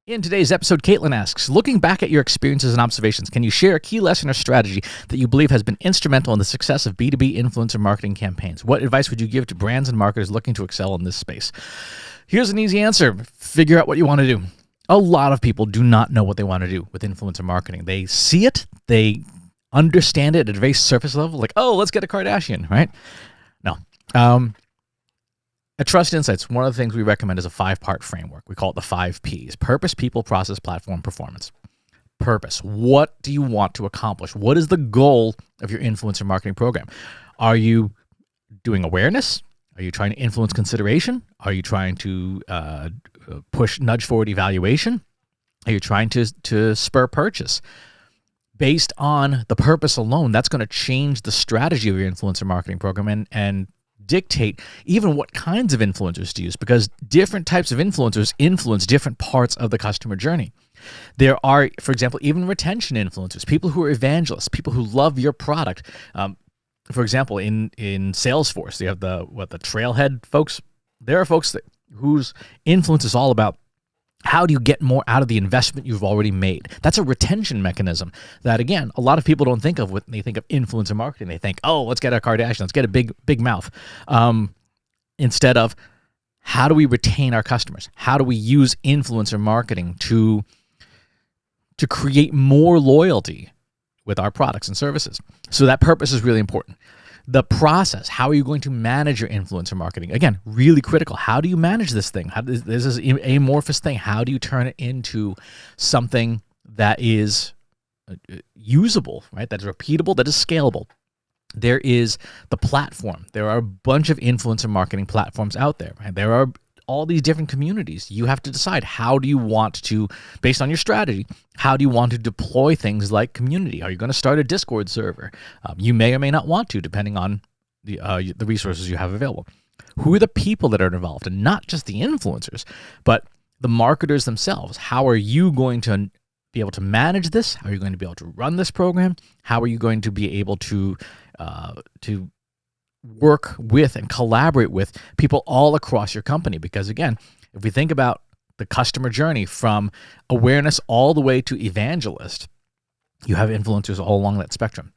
In today's episode, Caitlin asks, looking back at your experiences and observations, can you share a key lesson or strategy that you believe has been instrumental in the success of B2B influencer marketing campaigns? What advice would you give to brands and marketers looking to excel in this space? Here's an easy answer. Figure out what you want to do. A lot of people do not know what they want to do with influencer marketing. They see it, they understand it at a very surface level, like, oh, let's get a Kardashian, right? No. At Trust Insights, one of the things we recommend is a 5-part framework. We call it the 5 Ps: purpose, people, process, platform, performance. Purpose. What do you want to accomplish? What is the goal of your influencer marketing program? Are you doing awareness? Are you trying to influence consideration? Are you trying to nudge forward evaluation? Are you trying to spur purchase? Based on the purpose alone, that's going to change the strategy of your influencer marketing program and dictate even what kinds of influencers to use, because different types of influencers influence different parts of the customer journey. There are, for example, even retention influencers, people who are evangelists, people who love your product. For example, in Salesforce, they have the trailhead folks. There are folks whose influence is all about how do you get more out of the investment you've already made. That's a retention mechanism that, again, a lot of people don't think of when they think of influencer marketing. They think, oh, let's get a Kardashian, let's get a big mouth. Instead of, how do we retain our customers? How do we use influencer marketing to create more loyalty with our products and services? So that purpose is really important. The process, how are you going to manage your influencer marketing? Again, really critical. How do you manage this thing? This is an amorphous thing. How do you turn it into something that is usable, right? That is repeatable, that is scalable? There is the platform. There are a bunch of influencer marketing platforms out there, right? There are all these different communities. You have to decide, how do you want to, based on your strategy, how do you want to deploy things like community? Are you going to start a Discord server? You may or may not want to, depending on the resources you have available. Who are the people that are involved? And not just the influencers, but the marketers themselves. How are you going to be able to manage this? How are you going to be able to run this program? How are you going to be able to work with and collaborate with people all across your company? Because again, if we think about the customer journey from awareness all the way to evangelist, you have influencers all along that spectrum.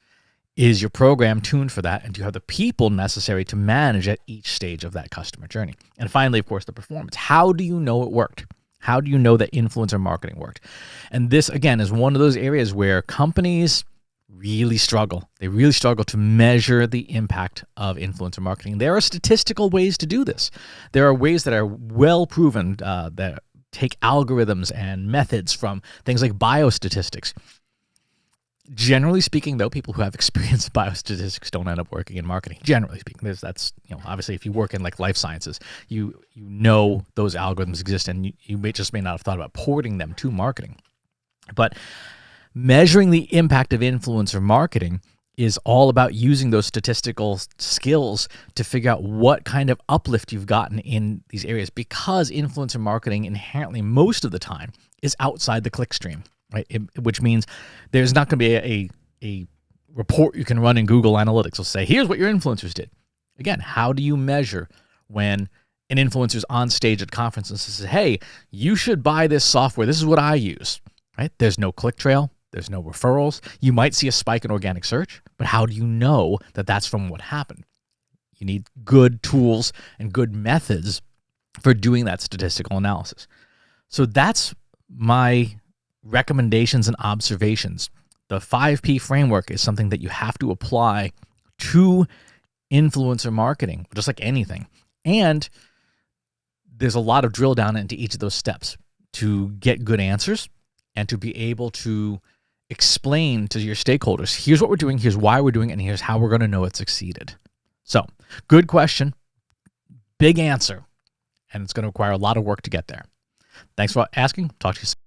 Is your program tuned for that? And do you have the people necessary to manage at each stage of that customer journey? And finally, of course, the performance. How do you know it worked? How do you know that influencer marketing worked? And this, again, is one of those areas where companies really struggle. They really struggle to measure the impact of influencer marketing. There are statistical ways to do this. There are ways that are well proven that take algorithms and methods from things like biostatistics. Generally speaking, though, people who have experience in biostatistics don't end up working in marketing. Generally speaking, that's obviously if you work in like life sciences, you know those algorithms exist, and you may not have thought about porting them to marketing. But measuring the impact of influencer marketing is all about using those statistical skills to figure out what kind of uplift you've gotten in these areas, because influencer marketing inherently, most of the time, is outside the click stream, right? Which means there's not going to be a report you can run in Google Analytics. Will say, here's what your influencers did. Again, how do you measure when an influencer's on stage at conferences and says, hey, you should buy this software. This is what I use, right? There's no click trail. There's no referrals. You might see a spike in organic search, but how do you know that that's from what happened? You need good tools and good methods for doing that statistical analysis. So that's my recommendations and observations. The 5P framework is something that you have to apply to influencer marketing, just like anything. And there's a lot of drill down into each of those steps to get good answers and to be able to explain to your stakeholders, here's what we're doing, here's why we're doing it, and here's how we're going to know it succeeded. So, good question, big answer, and it's going to require a lot of work to get there. Thanks for asking. Talk to you soon.